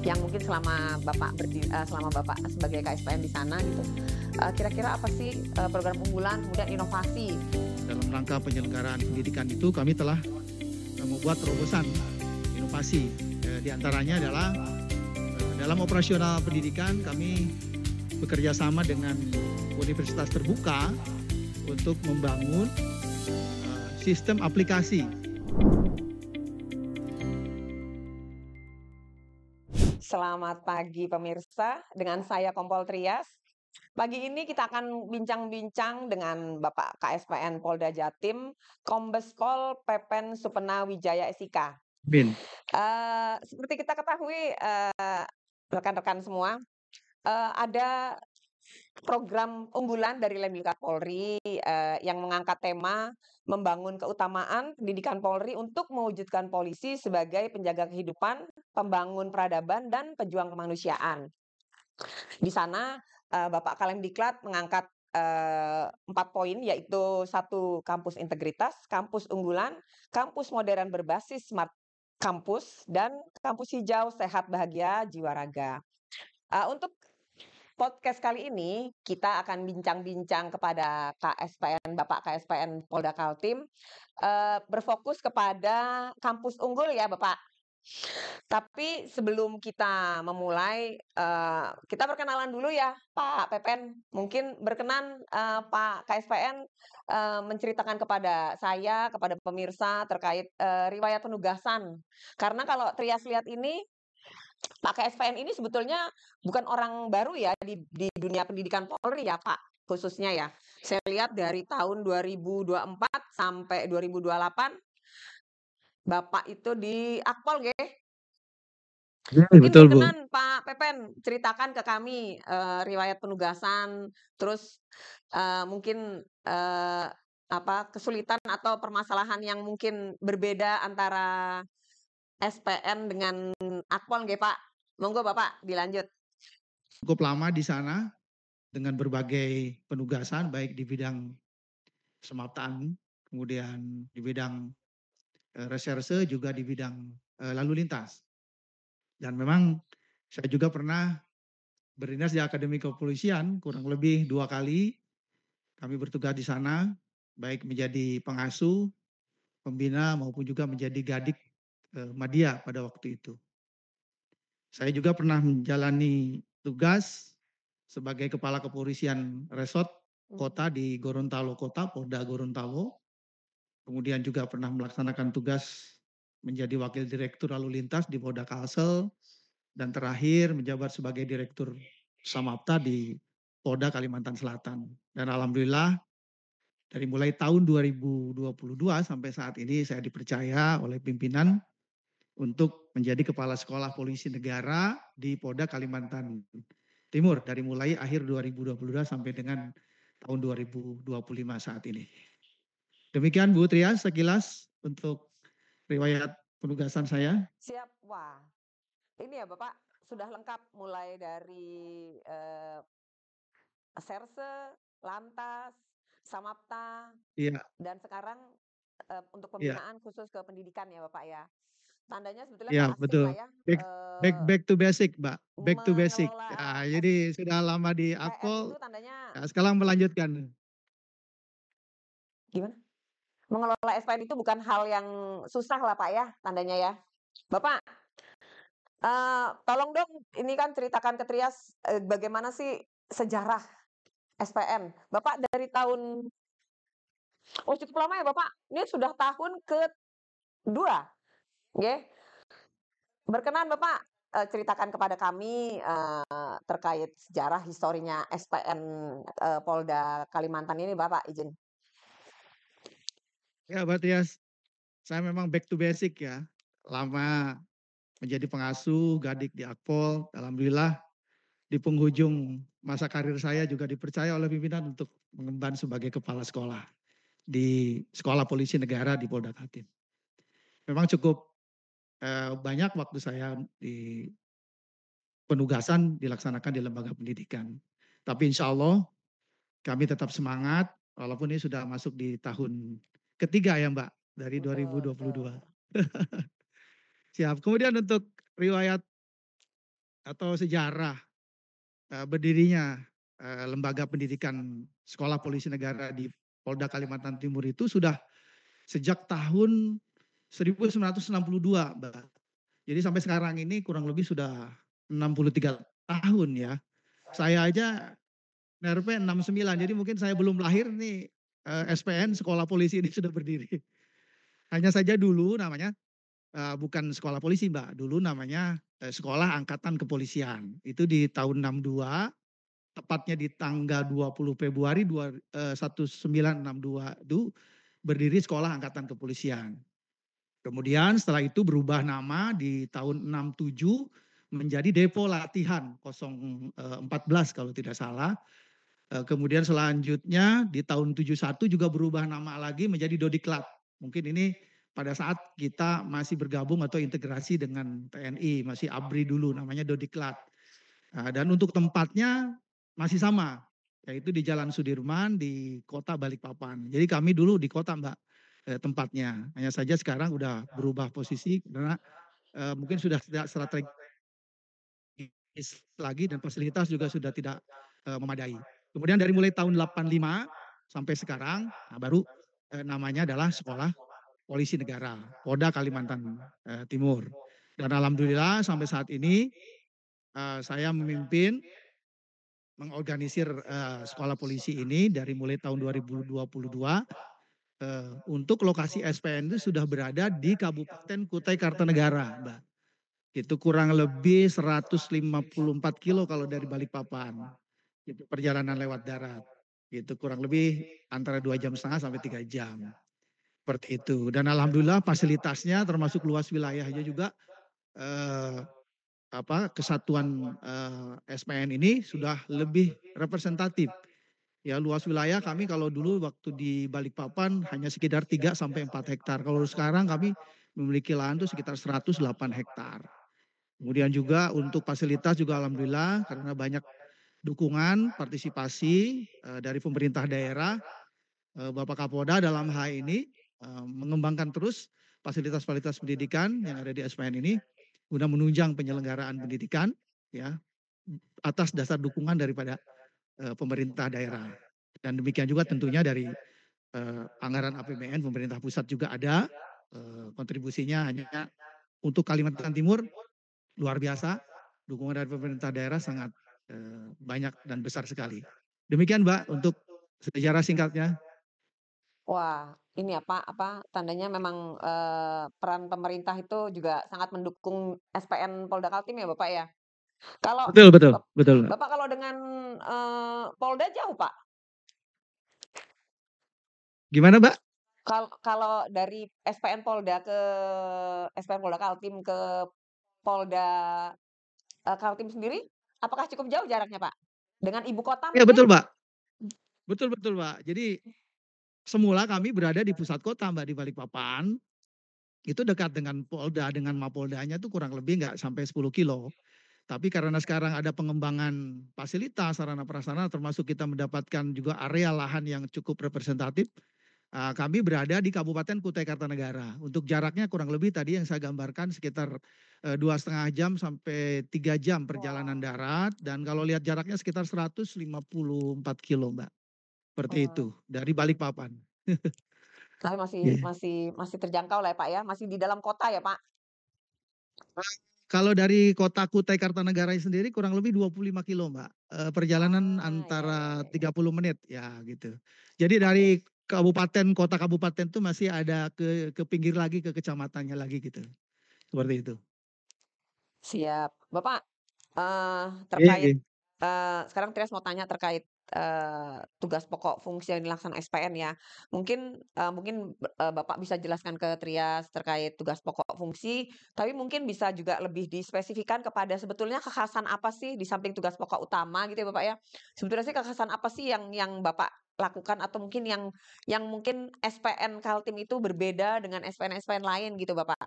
yang mungkin selama Bapak sebagai KSPN di sana gitu, kira-kira apa sih, program unggulan kemudian inovasi? Dalam rangka penyelenggaraan pendidikan itu kami telah membuat terobosan inovasi. Di antaranya adalah dalam operasional pendidikan kami bekerja sama dengan universitas terbuka untuk membangun sistem aplikasi. Selamat pagi pemirsa, dengan saya Kompol Trias. Pagi ini kita akan bincang-bincang dengan Bapak KSPN Polda Jatim, Kombes Pol Pepen Supena Wijaya SIK. Bin. Seperti kita ketahui, rekan-rekan semua, ada program unggulan dari Lemdiklat Polri yang mengangkat tema membangun keutamaan pendidikan Polri untuk mewujudkan polisi sebagai penjaga kehidupan, pembangun peradaban, dan pejuang kemanusiaan. Di sana Bapak Kalemdiklat mengangkat 4 poin, yaitu 1, kampus integritas, kampus unggulan, kampus modern berbasis smart kampus, dan kampus hijau sehat bahagia jiwa raga. Untuk podcast kali ini kita akan bincang-bincang kepada Bapak KSPN Polda Kaltim, berfokus kepada kampus unggul ya Bapak. Tapi sebelum kita memulai, kita perkenalan dulu ya Pak Pepen. Mungkin berkenan Pak KSPN menceritakan kepada saya, kepada pemirsa terkait riwayat penugasan. Karena kalau Trias lihat ini, Pak KSPN ini sebetulnya bukan orang baru ya di dunia pendidikan Polri ya Pak, khususnya ya. Saya lihat dari tahun 2024 sampai 2028 Bapak itu di Akpol nggih? Mungkin Betul, Bu. berkenan Pak Pepen ceritakan ke kami riwayat penugasan, terus mungkin kesulitan atau permasalahan yang mungkin berbeda antara SPN dengan Akpol nggih Pak? Monggo Bapak dilanjut. Cukup lama di sana dengan berbagai penugasan baik di bidang semaptaan, kemudian di bidang reserse, juga di bidang lalu lintas. Dan memang saya juga pernah berdinas di Akademi Kepolisian kurang lebih 2 kali. Kami bertugas di sana, baik menjadi pengasuh, pembina maupun juga menjadi Gadik Madya pada waktu itu. Saya juga pernah menjalani tugas sebagai Kepala Kepolisian Resort Kota di Gorontalo Kota, Polda Gorontalo. Kemudian juga pernah melaksanakan tugas menjadi Wakil Direktur Lalu Lintas di Polda Kalsel. Dan terakhir menjabat sebagai Direktur Samapta di Polda Kalimantan Selatan. Dan alhamdulillah dari mulai tahun 2022 sampai saat ini saya dipercaya oleh pimpinan untuk menjadi Kepala Sekolah Polisi Negara di Polda Kalimantan Timur dari mulai akhir 2022 sampai dengan tahun 2025 saat ini. Demikian Bu Trias sekilas untuk riwayat penugasan saya. Siap, wah. Ini ya Bapak sudah lengkap mulai dari Serse, Lantas, Samapta, Iya, dan sekarang untuk iya, pembinaan khusus ke pendidikan ya Bapak ya. Tandanya sebetulnya iya nggak asing lah betul. ya Back, back, back to basic, Mbak. Back to basic. mengelola Ya, jadi sudah lama di SPN itu Akpol, tandanya ya sekarang melanjutkan. gimana? Mengelola SPN itu bukan hal yang susah lah Pak ya, tandanya ya. Bapak, tolong dong ini kan ceritakan ke Trias bagaimana sih sejarah SPN. Bapak dari tahun cukup lama ya Bapak, ini sudah tahun kedua, nggih. Berkenan Bapak ceritakan kepada kami terkait sejarah historinya SPN Polda Kalimantan ini Bapak izin. Ya, Mbak Trias, saya memang back to basic ya. Lama menjadi pengasuh, Gadik di Akpol. Alhamdulillah di penghujung masa karir saya juga dipercaya oleh pimpinan untuk mengemban sebagai kepala sekolah di Sekolah Polisi Negara di Polda Kaltim. Memang cukup banyak waktu saya di penugasan dilaksanakan di lembaga pendidikan. Tapi insya Allah kami tetap semangat walaupun ini sudah masuk di tahun ketiga ya Mbak dari Betul, betul. 2022. Siap. Kemudian untuk riwayat atau sejarah berdirinya lembaga pendidikan sekolah polisi negara di Polda Kalimantan Timur itu sudah sejak tahun 1962, Mbak. Jadi sampai sekarang ini kurang lebih sudah 63 tahun ya. Saya aja NRP 69, jadi mungkin saya belum lahir nih SPN Sekolah Polisi ini sudah berdiri. Hanya saja dulu namanya bukan sekolah polisi, Mbak. Dulu namanya Sekolah Angkatan Kepolisian. Itu di tahun 62, tepatnya di tanggal 20 Februari 1962 itu berdiri Sekolah Angkatan Kepolisian. Kemudian setelah itu berubah nama di tahun 67 menjadi Depo Latihan 014 kalau tidak salah. Kemudian selanjutnya di tahun 71 juga berubah nama lagi menjadi Dodiklat. Mungkin ini pada saat kita masih bergabung atau integrasi dengan TNI, masih ABRI dulu namanya Dodiklat. Dan untuk tempatnya masih sama, yaitu di Jalan Sudirman di kota Balikpapan. Jadi kami dulu di kota, Mbak, tempatnya. Hanya saja sekarang udah berubah posisi karena mungkin sudah tidak strategis lagi dan fasilitas juga sudah tidak memadai. Kemudian dari mulai tahun 85 sampai sekarang baru namanya adalah Sekolah Polisi Negara Polda Kalimantan Timur. Dan alhamdulillah sampai saat ini saya memimpin mengorganisir sekolah polisi ini dari mulai tahun 2022 untuk lokasi SPN itu sudah berada di Kabupaten Kutai Kartanegara, Mbak. Itu kurang lebih 154 kilo kalau dari Balikpapan. Itu perjalanan lewat darat. Itu kurang lebih antara 2,5 jam sampai 3 jam. Seperti itu. Dan alhamdulillah fasilitasnya termasuk luas wilayahnya juga kesatuan SPN ini sudah lebih representatif. Ya luas wilayah kami kalau dulu waktu di Balikpapan hanya sekitar 3 sampai 4 hektar. Kalau sekarang kami memiliki lahan itu sekitar 108 hektar. Kemudian juga untuk fasilitas juga alhamdulillah karena banyak dukungan partisipasi dari pemerintah daerah, Bapak Kapolda dalam hal ini mengembangkan terus fasilitas-fasilitas pendidikan yang ada di SPN ini guna menunjang penyelenggaraan pendidikan ya atas dasar dukungan daripada pemerintah daerah. Dan demikian juga tentunya dari anggaran APBN pemerintah pusat juga ada kontribusinya hanya untuk Kalimantan Timur luar biasa, dukungan dari pemerintah daerah sangat banyak dan besar sekali. Demikian Mbak untuk sejarah singkatnya. Wah, ini apa tandanya memang, peran pemerintah itu juga sangat mendukung SPN Polda Kaltim ya, Bapak, ya? Kalau Betul betul Bap betul Mbak. Bapak kalau dengan, Polda jauh, Pak? Gimana Mbak? Kalau dari SPN Polda Kaltim ke Polda, Kaltim sendiri, apakah cukup jauh jaraknya, Pak? Dengan ibu kota Iya betul mungkin? Mbak, betul betul Mbak. Jadi semula kami berada di pusat kota Mbak di Balikpapan, itu dekat dengan Polda, dengan Mapoldanya itu kurang lebih nggak sampai 10 kilo. Tapi karena sekarang ada pengembangan fasilitas sarana prasarana termasuk kita mendapatkan juga area lahan yang cukup representatif, kami berada di Kabupaten Kutai Kartanegara. Untuk jaraknya kurang lebih tadi yang saya gambarkan sekitar 2,5 jam sampai 3 jam perjalanan Wah. darat dan kalau lihat jaraknya sekitar 154 kilo Mbak. Seperti itu Wah. dari Balikpapan. Tapi masih Iya. masih masih terjangkau lah ya, Pak, ya? Masih di dalam kota ya, Pak? Kalau dari kota Kutai Kartanegara sendiri kurang lebih 25 kilo Mbak. Perjalanan Ah, ya ya antara ya ya. 30 menit ya gitu. Jadi dari Oke, kabupaten, kota kabupaten itu masih ada ke pinggir lagi ke kecamatannya lagi gitu. Seperti itu. siap. Bapak, Iya, terkait, iya. sekarang Trias mau tanya terkait, tugas pokok fungsi yang dilaksanakan SPN ya. Mungkin Bapak bisa jelaskan ke Trias terkait tugas pokok fungsi, tapi mungkin bisa juga lebih dispesifikan kepada sebetulnya kekhasan apa sih di samping tugas pokok utama gitu ya, Bapak, ya. Sebetulnya sih kekhasan apa sih yang Bapak lakukan atau mungkin yang mungkin SPN Kaltim itu berbeda dengan SPN-SPN lain gitu, Bapak?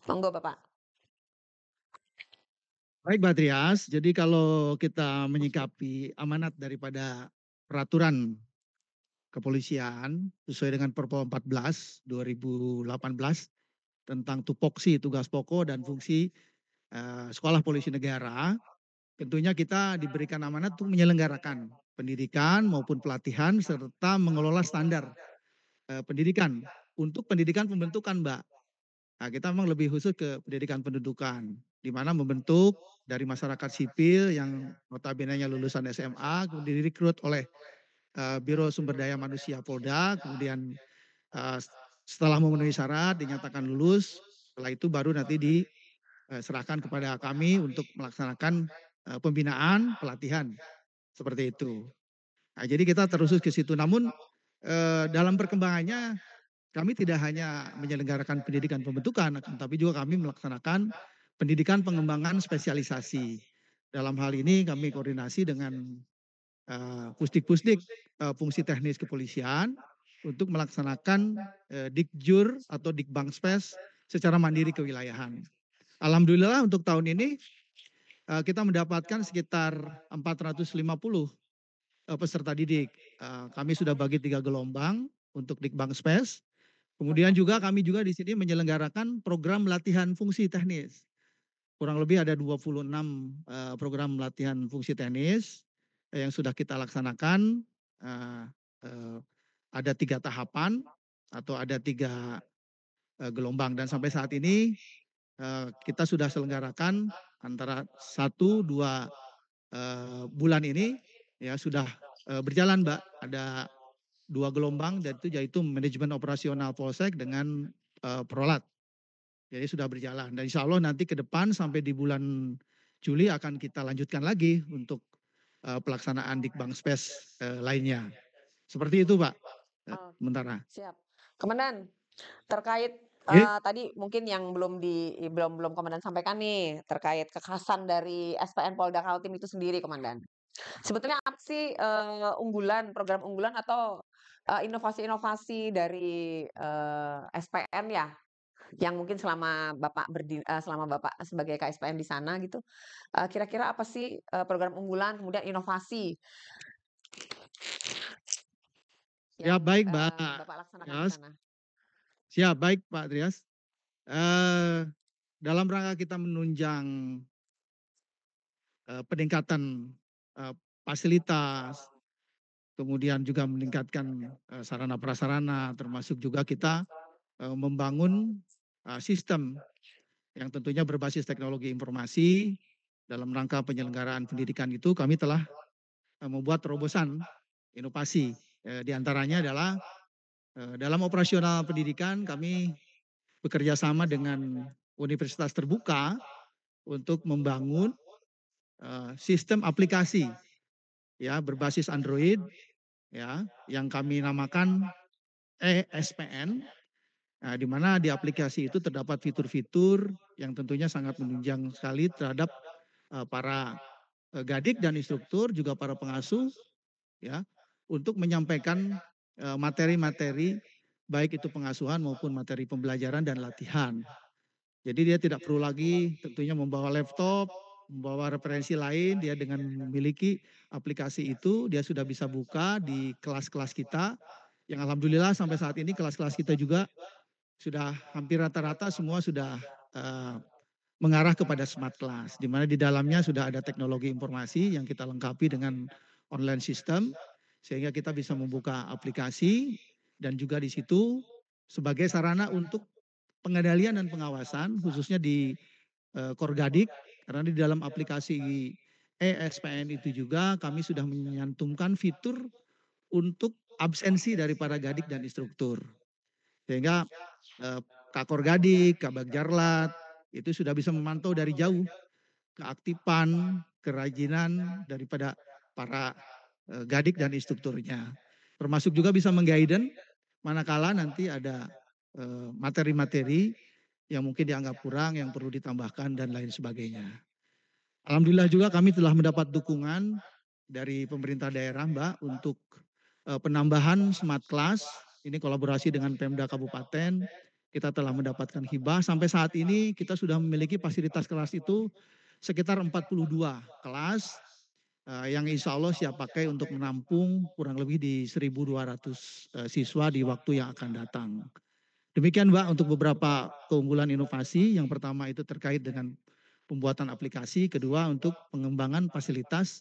Monggo, Bapak. Baik Mbak Trias, jadi kalau kita menyikapi amanat daripada peraturan kepolisian sesuai dengan Perpol 14 2018 tentang tupoksi tugas pokok dan fungsi Sekolah Polisi Negara, tentunya kita diberikan amanat untuk menyelenggarakan pendidikan maupun pelatihan serta mengelola standar pendidikan untuk pendidikan pembentukan, Mbak. Nah, kita memang lebih khusus ke pendidikan pendudukan, di mana membentuk dari masyarakat sipil yang notabene-nya lulusan SMA, kemudian direkrut oleh Biro Sumber Daya Manusia Polda, kemudian setelah memenuhi syarat dinyatakan lulus, setelah itu baru nanti diserahkan kepada kami untuk melaksanakan pembinaan, pelatihan, seperti itu. Nah, jadi kita terus ke situ. Namun dalam perkembangannya kami tidak hanya menyelenggarakan pendidikan pembentukan, tapi juga kami melaksanakan pendidikan pengembangan spesialisasi. Dalam hal ini kami koordinasi dengan pusdik-pusdik fungsi teknis kepolisian untuk melaksanakan Dikjur atau Dikbangspes secara mandiri kewilayahan. Alhamdulillah untuk tahun ini kita mendapatkan sekitar 450 peserta didik. Kami sudah bagi 3 gelombang untuk Dikbangspes. Kemudian juga kami juga di sini menyelenggarakan program latihan fungsi teknis. Kurang lebih ada 26 program latihan fungsi teknis yang sudah kita laksanakan. Ada 3 tahapan atau ada 3 gelombang dan sampai saat ini kita sudah selenggarakan antara 1-2 bulan ini ya sudah berjalan, Mbak. Ada 2 gelombang dan itu yaitu manajemen operasional Polsek dengan Prolat. Jadi sudah berjalan dan insya Allah nanti ke depan sampai di bulan Juli akan kita lanjutkan lagi untuk pelaksanaan Dikbangspes lainnya. Seperti itu, Pak. Sementara. Siap. Komandan, terkait Oke. tadi mungkin yang belum Komandan sampaikan nih, terkait kekhasan dari SPN Polda Kaltim itu sendiri, Komandan. Sebetulnya apa sih program unggulan atau inovasi-inovasi dari SPN ya, yang mungkin selama Bapak sebagai KSPN di sana gitu, kira-kira apa sih program unggulan kemudian inovasi Ya yang baik, Mbak. Bapak laksanakan di Trias. sana? Siap, baik Pak Trias. Dalam rangka kita menunjang peningkatan fasilitas, kemudian juga meningkatkan sarana prasarana, termasuk juga kita membangun sistem yang tentunya berbasis teknologi informasi. Dalam rangka penyelenggaraan pendidikan itu kami telah membuat terobosan inovasi. Di antaranya adalah dalam operasional pendidikan kami bekerja sama dengan universitas terbuka untuk membangun sistem aplikasi ya berbasis Android ya yang kami namakan ESPN. Nah, di mana di aplikasi itu terdapat fitur-fitur yang tentunya sangat menunjang sekali terhadap para gadik dan instruktur juga para pengasuh ya untuk menyampaikan materi-materi baik itu pengasuhan maupun materi pembelajaran dan latihan. Jadi dia tidak perlu lagi tentunya membawa laptop, membawa referensi lain, dia dengan memiliki aplikasi itu dia sudah bisa buka di kelas-kelas kita yang alhamdulillah sampai saat ini kelas-kelas kita juga sudah hampir rata-rata semua sudah mengarah kepada smart class, di mana di dalamnya sudah ada teknologi informasi yang kita lengkapi dengan online system, sehingga kita bisa membuka aplikasi dan juga di situ sebagai sarana untuk pengendalian dan pengawasan khususnya di Korgadik, karena di dalam aplikasi ESPN itu juga kami sudah menyantumkan fitur untuk absensi dari para gadik dan instruktur. Sehingga Kak Korgadik, Kak Bagjarlat, itu sudah bisa memantau dari jauh keaktifan, kerajinan daripada para gadik dan instrukturnya. Termasuk juga bisa mengguiden manakala nanti ada materi-materi yang mungkin dianggap kurang, yang perlu ditambahkan dan lain sebagainya. Alhamdulillah juga kami telah mendapat dukungan dari pemerintah daerah, Mbak, untuk penambahan smart class. Ini kolaborasi dengan Pemda Kabupaten. Kita telah mendapatkan hibah. Sampai saat ini kita sudah memiliki fasilitas kelas itu sekitar 42 kelas yang insya Allah siap pakai untuk menampung kurang lebih di 1.200 siswa di waktu yang akan datang. Demikian Mbak untuk beberapa keunggulan inovasi. Yang pertama itu terkait dengan pembuatan aplikasi, kedua untuk pengembangan fasilitas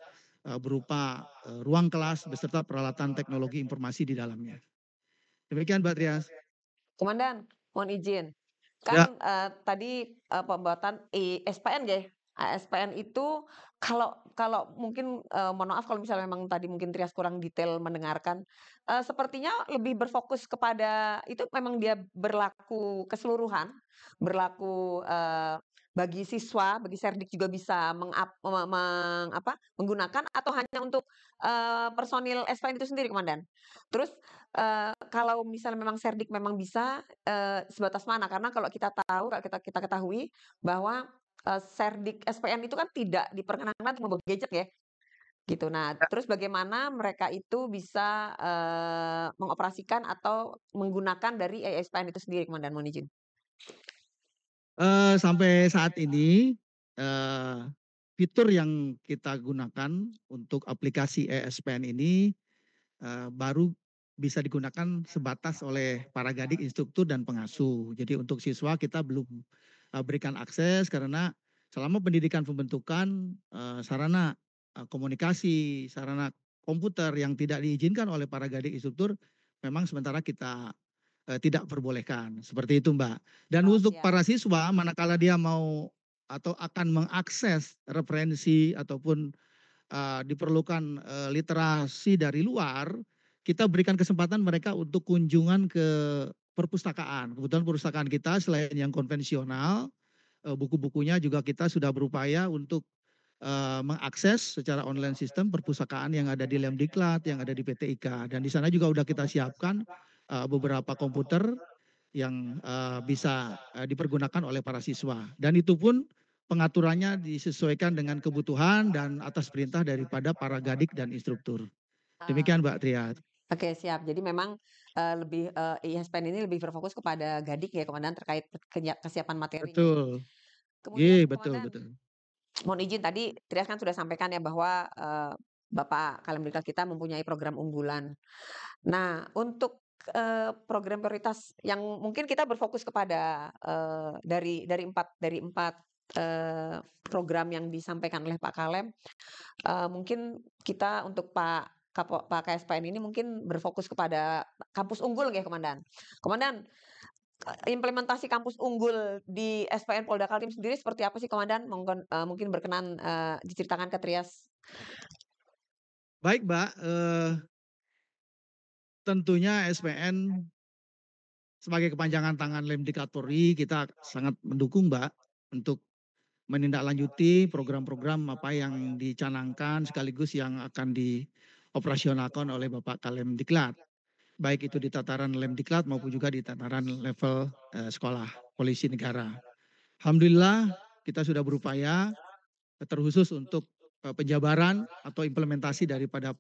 berupa ruang kelas beserta peralatan teknologi informasi di dalamnya. Demikian Mbak Trias. Komandan, mohon izin. Ya, Kan, tadi, pembuatan SPN nggih, SPN itu kalau kalau mungkin, mohon maaf kalau misalnya memang tadi mungkin Trias kurang detail mendengarkan, sepertinya lebih berfokus kepada itu memang dia berlaku keseluruhan, berlaku, bagi siswa, bagi Serdik juga bisa menggunakan atau hanya untuk, personil SPN itu sendiri, Komandan? Terus, kalau misalnya memang Serdik memang bisa, sebatas mana? Karena kalau kita tahu, kalau kita kita ketahui bahwa, Serdik SPN itu kan tidak diperkenankan untuk membawa gadget ya, gitu. Nah, terus bagaimana mereka itu bisa, mengoperasikan atau menggunakan dari ESPN itu sendiri, Komandan, mohon izin? sampai saat ini fitur yang kita gunakan untuk aplikasi ESPN ini baru bisa digunakan sebatas oleh para Gadik, instruktur, dan pengasuh. Jadi untuk siswa kita belum berikan akses karena selama pendidikan pembentukan sarana komunikasi, sarana komputer yang tidak diizinkan oleh para Gadik, instruktur memang sementara kita tidak perbolehkan. Seperti itu Mbak. Dan Oh, untuk siap. para siswa manakala dia mau atau akan mengakses referensi ataupun diperlukan literasi dari luar, kita berikan kesempatan mereka untuk kunjungan ke perpustakaan. Kebetulan perpustakaan kita selain yang konvensional, buku-bukunya juga kita sudah berupaya untuk mengakses secara online sistem perpustakaan yang ada di Lemdiklat, yang ada di PT IKA. Dan di sana juga sudah kita siapkan beberapa komputer yang bisa dipergunakan oleh para siswa. Dan itu pun pengaturannya disesuaikan dengan kebutuhan dan atas perintah daripada para Gadik dan instruktur. Demikian Mbak Oke. Triad. Oke, siap. Jadi memang, lebih, ISPN ini lebih berfokus kepada Gadik ya, Komandan, terkait kesiapan materinya. Betul. Kemudian Iya, betul, Komandan, betul. mohon izin tadi Trias kan sudah sampaikan ya bahwa, Bapak Kalemdiklat kita mempunyai program unggulan. Nah, untuk, program prioritas yang mungkin kita berfokus kepada, dari empat, program yang disampaikan oleh Pak Kalem, mungkin kita untuk Pak KSPN ini mungkin berfokus kepada kampus unggul ya, Komandan. Komandan, implementasi kampus unggul di SPN Polda Kaltim sendiri seperti apa sih, Komandan? Mungkin berkenan, diceritakan ke Trias. Baik Mbak, tentunya SPN sebagai kepanjangan tangan Lemdiklat Polri kita sangat mendukung Mbak untuk menindaklanjuti program-program apa yang dicanangkan sekaligus yang akan dioperasionalkan oleh Bapak Kalemdiklat. Baik itu di tataran Lemdiklat maupun juga di tataran level sekolah polisi negara. Alhamdulillah kita sudah berupaya terkhusus untuk penjabaran atau implementasi daripada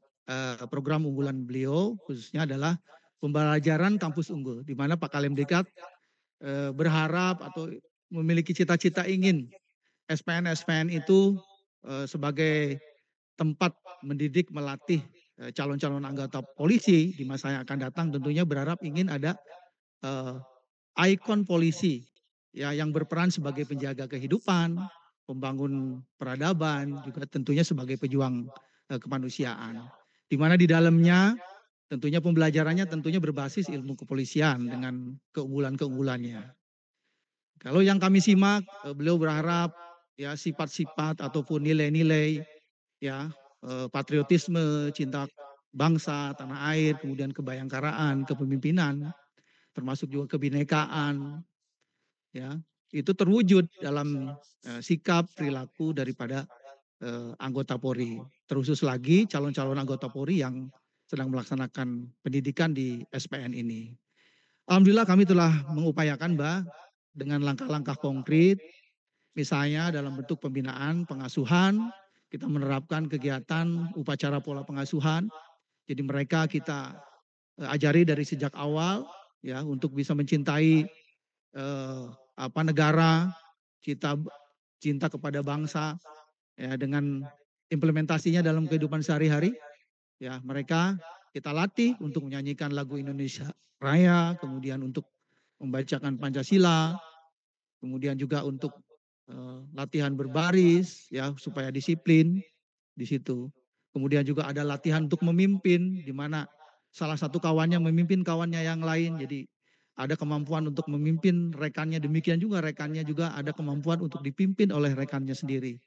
program unggulan beliau khususnya adalah pembelajaran kampus unggul di mana Pak Kalemdiklat berharap atau memiliki cita-cita ingin SPN-SPN itu sebagai tempat mendidik melatih calon-calon anggota polisi di masa yang akan datang tentunya berharap ingin ada eh, ikon polisi ya yang berperan sebagai penjaga kehidupan, pembangun peradaban, juga tentunya sebagai pejuang kemanusiaan. Di mana di dalamnya tentunya pembelajarannya tentunya berbasis ilmu kepolisian dengan keunggulan-keunggulannya. Kalau yang kami simak, beliau berharap ya sifat-sifat ataupun nilai-nilai ya patriotisme, cinta bangsa, tanah air, kemudian kebayangkaraan, kepemimpinan, termasuk juga kebinekaan, ya itu terwujud dalam sikap perilaku daripada anggota Polri. Terkhusus lagi calon-calon anggota Polri yang sedang melaksanakan pendidikan di SPN ini. Alhamdulillah kami telah mengupayakan Mbak dengan langkah-langkah konkret, misalnya dalam bentuk pembinaan, pengasuhan, kita menerapkan kegiatan upacara pola pengasuhan. Jadi mereka kita ajari dari sejak awal ya untuk bisa mencintai negara, cinta cinta kepada bangsa ya dengan implementasinya dalam kehidupan sehari-hari ya mereka kita latih untuk menyanyikan lagu Indonesia Raya, kemudian untuk membacakan Pancasila, kemudian juga untuk latihan berbaris ya supaya disiplin di situ. Kemudian juga ada latihan untuk memimpin di mana salah satu kawannya memimpin kawannya yang lain. Jadi ada kemampuan untuk memimpin rekannya, demikian juga rekannya juga ada kemampuan untuk dipimpin oleh rekannya sendiri.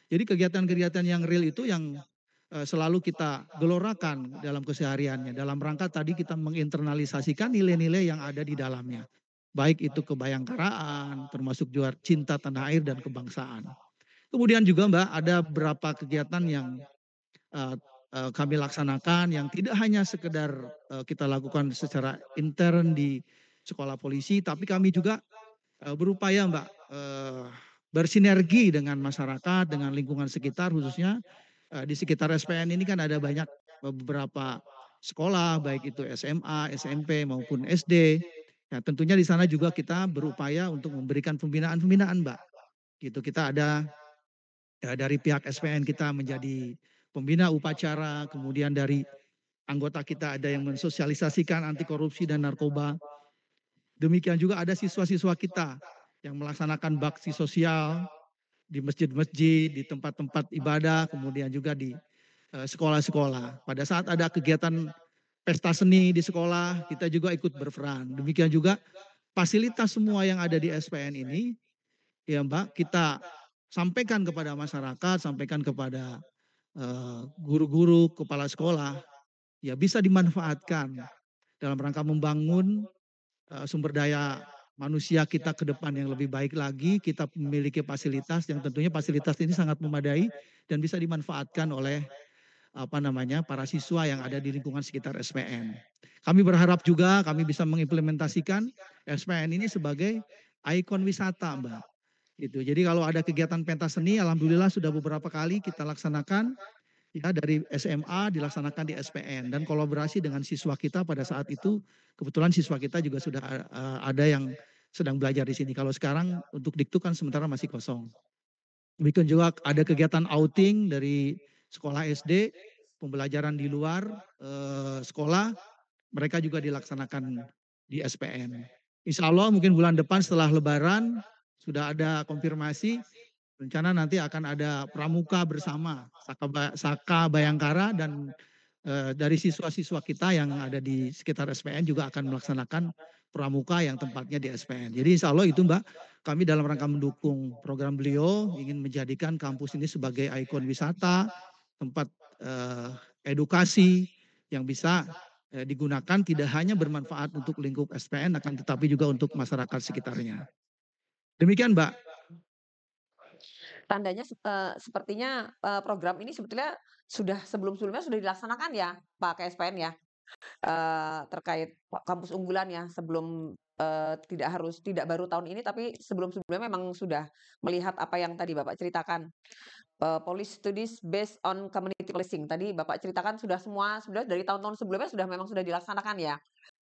Jadi kegiatan-kegiatan yang real itu yang selalu kita gelorakan dalam kesehariannya. Dalam rangka tadi kita menginternalisasikan nilai-nilai yang ada di dalamnya. Baik itu kebayangkaraan, termasuk juga cinta tanah air dan kebangsaan. Kemudian juga Mbak ada beberapa kegiatan yang eh, kami laksanakan yang tidak hanya sekedar kita lakukan secara intern di sekolah polisi, tapi kami juga berupaya Mbak bersinergi dengan masyarakat, dengan lingkungan sekitar khususnya di sekitar SPN ini kan ada banyak beberapa sekolah baik itu SMA, SMP maupun SD. Ya, tentunya di sana juga kita berupaya untuk memberikan pembinaan-pembinaan Mbak. Gitu kita ada ya, dari pihak SPN kita menjadi pembina upacara, kemudian dari anggota kita ada yang mensosialisasikan anti korupsi dan narkoba. Demikian juga ada siswa-siswa kita yang melaksanakan bakti sosial di masjid-masjid, di tempat-tempat ibadah, kemudian juga di sekolah-sekolah. Pada saat ada kegiatan pesta seni di sekolah, kita juga ikut berperan. Demikian juga fasilitas semua yang ada di SPN ini, ya Mbak, kita sampaikan kepada masyarakat, sampaikan kepada guru-guru, kepala sekolah, ya bisa dimanfaatkan dalam rangka membangun sumber daya manusia kita ke depan yang lebih baik lagi. Kita memiliki fasilitas yang tentunya fasilitas ini sangat memadai dan bisa dimanfaatkan oleh para siswa yang ada di lingkungan sekitar SPN. Kami berharap juga kami bisa mengimplementasikan SPN ini sebagai ikon wisata, Mbak. Gitu. Jadi kalau ada kegiatan pentas seni, alhamdulillah sudah beberapa kali kita laksanakan ya dari SMA dilaksanakan di SPN dan kolaborasi dengan siswa kita pada saat itu kebetulan siswa kita juga sudah ada yang sedang belajar di sini. Kalau sekarang untuk Diktu kan sementara masih kosong. Demikian juga ada kegiatan outing dari sekolah SD, pembelajaran di luar sekolah, mereka juga dilaksanakan di SPN. Insya Allah mungkin bulan depan setelah Lebaran sudah ada konfirmasi rencana nanti akan ada pramuka bersama Saka Bayangkara dan dari siswa-siswa kita yang ada di sekitar SPN juga akan melaksanakan pramuka yang tempatnya di SPN. Jadi insya Allah itu Mbak, kami dalam rangka mendukung program beliau ingin menjadikan kampus ini sebagai ikon wisata, tempat edukasi yang bisa digunakan tidak hanya bermanfaat untuk lingkup SPN akan tetapi juga untuk masyarakat sekitarnya. Demikian Mbak. Tandanya sepertinya program ini sebetulnya sudah sebelum-sebelumnya sudah dilaksanakan ya Pak KSPN ya? Terkait kampus unggulan ya sebelum tidak baru tahun ini tapi sebelum-sebelumnya memang sudah melihat apa yang tadi Bapak ceritakan, police studies based on community policing tadi Bapak ceritakan sudah semua sebenarnya dari tahun-tahun sebelumnya sudah memang sudah dilaksanakan ya?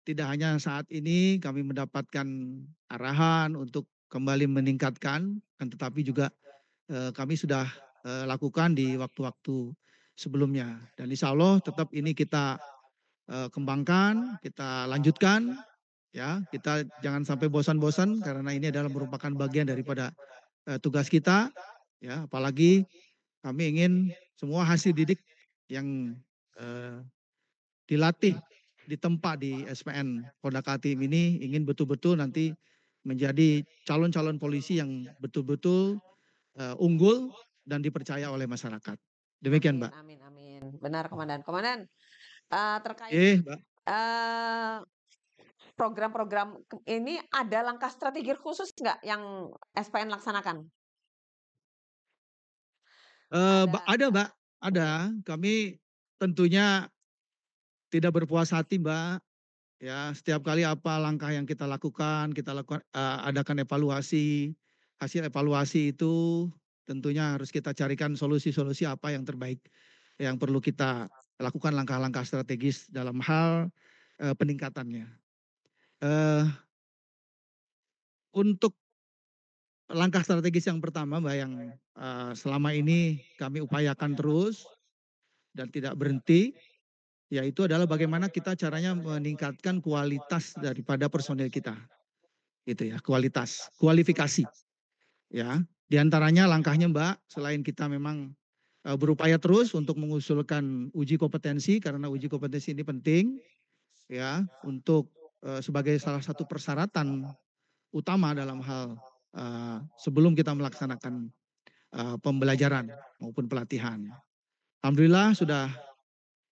Tidak hanya saat ini kami mendapatkan arahan untuk kembali meningkatkan, kan tetapi juga kami sudah lakukan di waktu-waktu sebelumnya. Dan insya Allah tetap ini kita kembangkan, kita lanjutkan, ya kita jangan sampai bosan-bosan karena ini adalah merupakan bagian daripada tugas kita, ya apalagi kami ingin semua hasil didik yang dilatih ditempa di SPN Polda Kaltim ini ingin betul-betul nanti menjadi calon-calon polisi yang betul-betul unggul dan dipercaya oleh masyarakat. Demikian, Amin Mbak. amin amin. Benar Komandan. Komandan, terkait, Mbak. eee, program-program ini ada langkah strategi khusus nggak yang SPN laksanakan? Ada. Ada, Mbak, ada. Kami tentunya tidak berpuas hati, Mbak. Ya, setiap kali apa langkah yang kita lakukan, adakan evaluasi. Hasil evaluasi itu tentunya harus kita carikan solusi-solusi apa yang terbaik yang perlu kita lakukan langkah-langkah strategis dalam hal peningkatannya. Untuk langkah strategis yang pertama, Mbak, yang selama ini kami upayakan terus dan tidak berhenti, yaitu adalah bagaimana kita caranya meningkatkan kualitas daripada personil kita, gitu ya, kualifikasi, ya. Di antaranya langkahnya Mbak, selain kita memang berupaya terus untuk mengusulkan uji kompetensi karena uji kompetensi ini penting ya untuk sebagai salah satu persyaratan utama dalam hal sebelum kita melaksanakan pembelajaran maupun pelatihan. Alhamdulillah sudah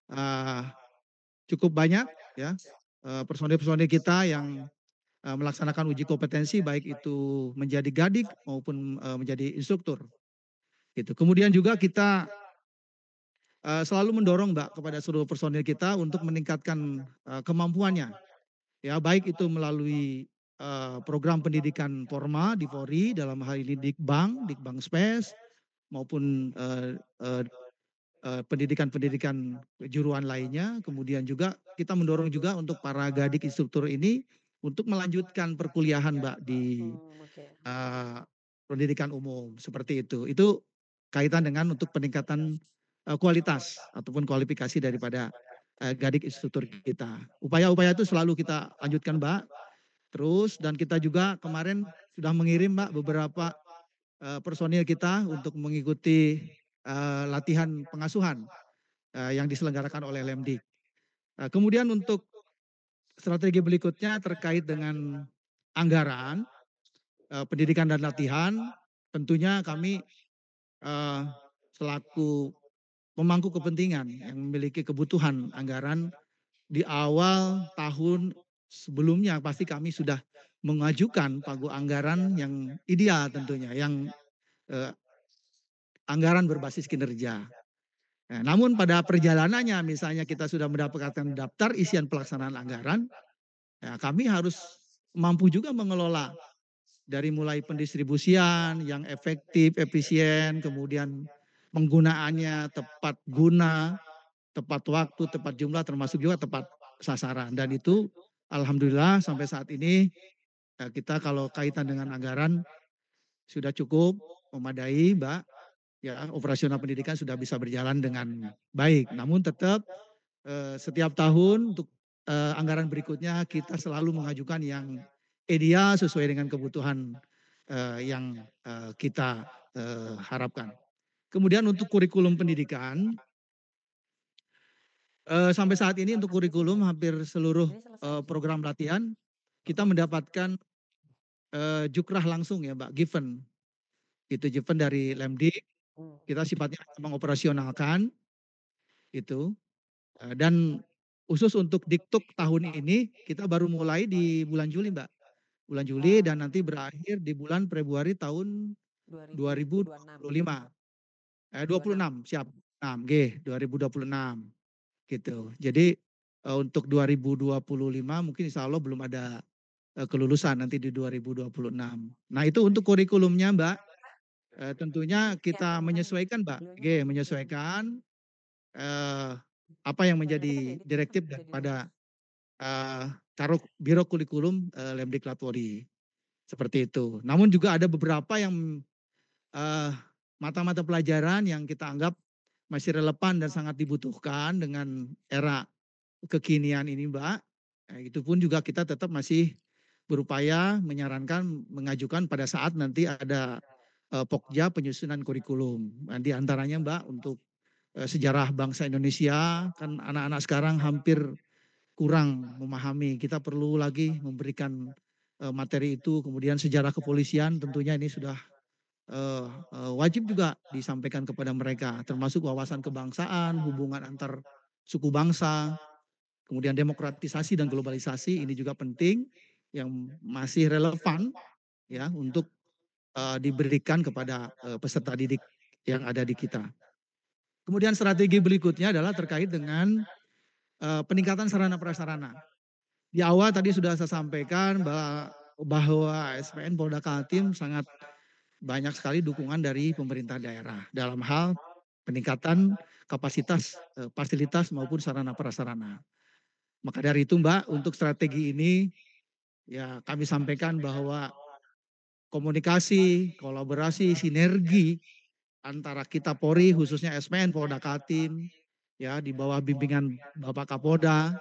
uh, cukup banyak ya personil-personil kita yang melaksanakan uji kompetensi baik itu menjadi gadik maupun menjadi instruktur. Gitu. Kemudian juga kita selalu mendorong Mbak kepada seluruh personil kita untuk meningkatkan kemampuannya. Ya, baik itu melalui program pendidikan formal di Polri dalam hal ini Dikbang Spes maupun pendidikan-pendidikan kejuruan lainnya. Kemudian juga kita mendorong juga untuk para gadik instruktur ini untuk melanjutkan perkuliahan Mbak di pendidikan umum seperti itu. Itu kaitan dengan untuk peningkatan kualitas ataupun kualifikasi daripada gadik instruktur kita. Upaya-upaya itu selalu kita lanjutkan Mbak. Terus dan kita juga kemarin sudah mengirim Mbak beberapa personil kita untuk mengikuti latihan pengasuhan yang diselenggarakan oleh Lemdik. Kemudian untuk strategi berikutnya terkait dengan anggaran pendidikan dan latihan, tentunya kami selaku pemangku kepentingan yang memiliki kebutuhan anggaran di awal tahun sebelumnya pasti kami sudah mengajukan pagu anggaran yang ideal tentunya, yang anggaran berbasis kinerja. Nah, namun pada perjalanannya misalnya kita sudah mendapatkan daftar isian pelaksanaan anggaran, ya kami harus mampu juga mengelola dari mulai pendistribusian yang efektif, efisien, kemudian penggunaannya tepat guna, tepat waktu, tepat jumlah, termasuk juga tepat sasaran. Dan itu alhamdulillah sampai saat ini kita kalau kaitan dengan anggaran sudah cukup memadai, Mbak. Ya, operasional pendidikan sudah bisa berjalan dengan baik. Namun tetap setiap tahun untuk anggaran berikutnya kita selalu mengajukan yang ideal sesuai dengan kebutuhan yang kita harapkan. Kemudian untuk kurikulum pendidikan, sampai saat ini untuk kurikulum hampir seluruh program latihan kita mendapatkan jukrah langsung ya Mbak, given. Itu given dari Lemdik, kita sifatnya mengoperasionalkan itu. Dan khusus untuk Diktuk tahun ini kita baru mulai di bulan Juli Mbak. Bulan Juli dan nanti berakhir di bulan Februari tahun 2025. 26 siap. 6 G 2026 gitu. Jadi untuk 2025 mungkin insya Allah belum ada kelulusan nanti di 2026. Nah itu untuk kurikulumnya Mbak. Tentunya kita menyesuaikan Mbak. G menyesuaikan apa yang menjadi direktif daripada Biro Kurikulum Lemdiklat Polri. Seperti itu. Namun juga ada beberapa yang mata-mata pelajaran yang kita anggap masih relevan dan sangat dibutuhkan dengan era kekinian ini Mbak. Itu pun juga kita tetap masih berupaya menyarankan, mengajukan pada saat nanti ada Pokja penyusunan kurikulum. Di antaranya Mbak untuk sejarah bangsa Indonesia, kan anak-anak sekarang hampir kurang memahami. Kita perlu lagi memberikan materi itu. Kemudian sejarah kepolisian tentunya ini sudah wajib juga disampaikan kepada mereka, termasuk wawasan kebangsaan, hubungan antar suku bangsa, kemudian demokratisasi dan globalisasi ini juga penting yang masih relevan ya untuk diberikan kepada peserta didik yang ada di kita. Kemudian strategi berikutnya adalah terkait dengan peningkatan sarana prasarana. Di awal tadi sudah saya sampaikan bahwa SPN Polda Kaltim sangat banyak sekali dukungan dari pemerintah daerah dalam hal peningkatan kapasitas fasilitas maupun sarana prasarana. Maka dari itu Mbak, untuk strategi ini ya kami sampaikan bahwa komunikasi, kolaborasi, sinergi antara kita Polri khususnya SPN Polda Kaltim ya di bawah bimbingan Bapak Kapolda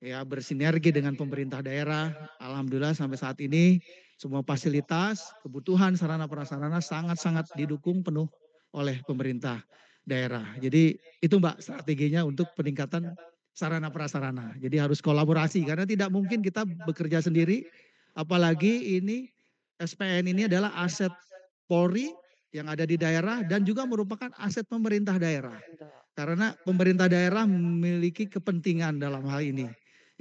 ya bersinergi dengan pemerintah daerah. Alhamdulillah sampai saat ini semua fasilitas, kebutuhan sarana prasarana sangat-sangat didukung penuh oleh pemerintah daerah. Jadi itu Mbak strateginya untuk peningkatan sarana prasarana. Jadi harus kolaborasi karena tidak mungkin kita bekerja sendiri, apalagi ini SPN ini adalah aset Polri yang ada di daerah dan juga merupakan aset pemerintah daerah. Karena pemerintah daerah memiliki kepentingan dalam hal ini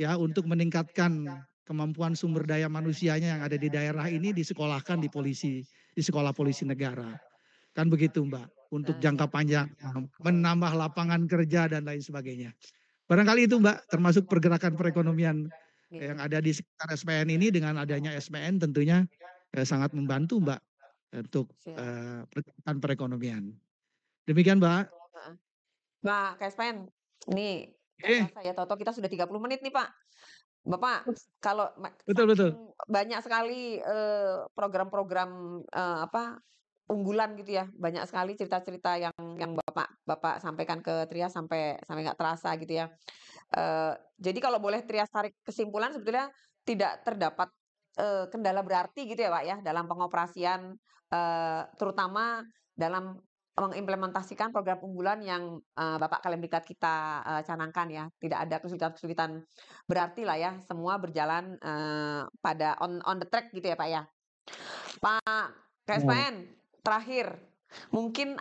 ya untuk meningkatkan kemampuan sumber daya manusianya yang ada di daerah ini disekolahkan di sekolah polisi negara. Kan begitu Mbak, untuk jangka panjang menambah lapangan kerja dan lain sebagainya. Barangkali itu Mbak, termasuk pergerakan perekonomian yang ada di sekitar SPN ini dengan adanya SPN tentunya sangat membantu Mbak untuk pergerakan perekonomian. Demikian Mbak. Mbak Kespen, ini Eh, saya tahu kita sudah 30 menit nih Pak. Bapak, kalau betul betul. saking banyak sekali program-program unggulan gitu ya, banyak sekali cerita-cerita yang Bapak sampaikan ke Trias sampai nggak terasa gitu ya. Jadi kalau boleh Trias tarik kesimpulan sebetulnya tidak terdapat kendala berarti gitu ya Pak ya dalam pengoperasian terutama dalam mengimplementasikan program unggulan yang Bapak Kalemdiklat kita canangkan ya. Tidak ada kesulitan-kesulitan berarti lah ya, semua berjalan pada on the track gitu ya Pak ya. Pak KSPN, terakhir, mungkin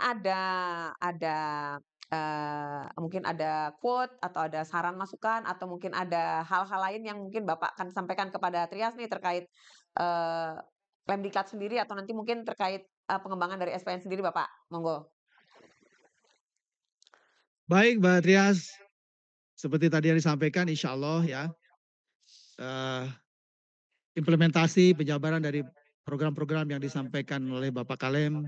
mungkin ada quote atau ada saran masukan atau mungkin ada hal-hal lain yang mungkin Bapak akan sampaikan kepada Trias nih terkait eh, Lemdiklat sendiri atau nanti mungkin terkait pengembangan dari SPN sendiri Bapak, monggo. Baik Mbak Trias, seperti tadi yang disampaikan insya Allah ya, implementasi penjabaran dari program-program yang disampaikan oleh Bapak Kalem,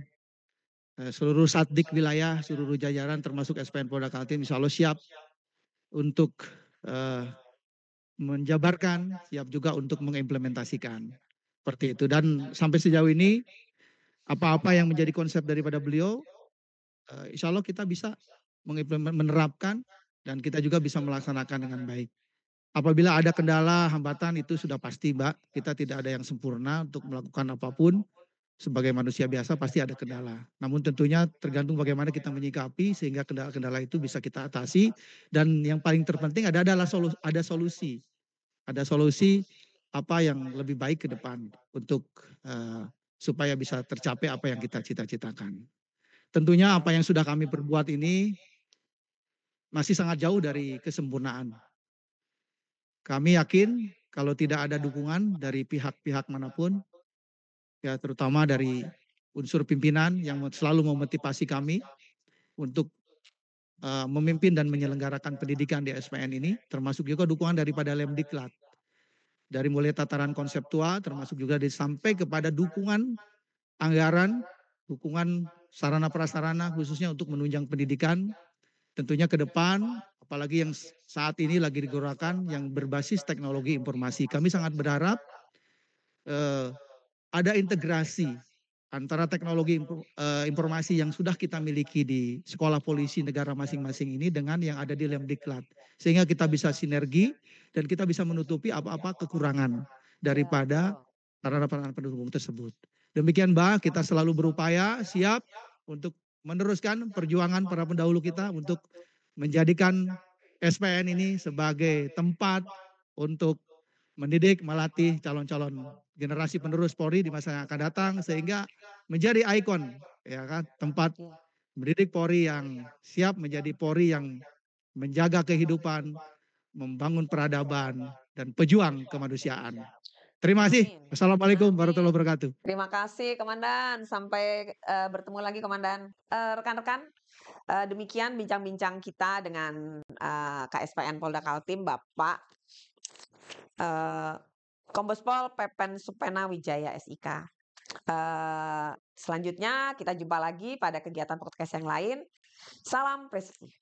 seluruh satdik wilayah, seluruh jajaran termasuk SPN Polda Kaltim insya Allah siap untuk menjabarkan, siap juga untuk mengimplementasikan. Seperti itu. Dan sampai sejauh ini, apa-apa yang menjadi konsep daripada beliau, insya Allah kita bisa menerapkan dan kita juga bisa melaksanakan dengan baik. Apabila ada kendala, hambatan itu sudah pasti Mbak, kita tidak ada yang sempurna untuk melakukan apapun. Sebagai manusia biasa pasti ada kendala. Namun tentunya tergantung bagaimana kita menyikapi sehingga kendala-kendala itu bisa kita atasi. Dan yang paling terpenting adalah solusi. Ada solusi apa yang lebih baik ke depan untuk supaya bisa tercapai apa yang kita cita-citakan. Tentunya apa yang sudah kami perbuat ini masih sangat jauh dari kesempurnaan. Kami yakin kalau tidak ada dukungan dari pihak-pihak manapun, ya terutama dari unsur pimpinan yang selalu memotivasi kami untuk memimpin dan menyelenggarakan pendidikan di SPN ini, termasuk juga dukungan daripada Lemdiklat. Dari mulai tataran konseptual, termasuk juga sampai kepada dukungan anggaran, dukungan sarana prasarana khususnya untuk menunjang pendidikan. Tentunya ke depan, apalagi yang saat ini lagi digerakkan yang berbasis teknologi informasi. Kami sangat berharap ada integrasi antara teknologi informasi yang sudah kita miliki di sekolah polisi negara masing-masing ini dengan yang ada di Lemdiklat. Sehingga kita bisa sinergi dan kita bisa menutupi apa-apa kekurangan daripada sarana-sarana pendukung tersebut. Demikian Mbak, kita selalu berupaya siap untuk meneruskan perjuangan para pendahulu kita untuk menjadikan SPN ini sebagai tempat untuk mendidik, melatih calon-calon generasi penerus Polri di masa yang akan datang sehingga menjadi ikon ya kan tempat mendidik Polri yang siap menjadi Polri yang menjaga kehidupan, membangun peradaban dan pejuang kemanusiaan. Terima kasih. Wassalamualaikum warahmatullahi wabarakatuh. Terima kasih Komandan. Sampai bertemu lagi Komandan. Rekan-rekan, demikian bincang-bincang kita dengan KSPN Polda Kaltim, Bapak Kombes Pol Pepen Supena Wijaya SIK. Selanjutnya kita jumpa lagi pada kegiatan podcast yang lain. Salam presisi.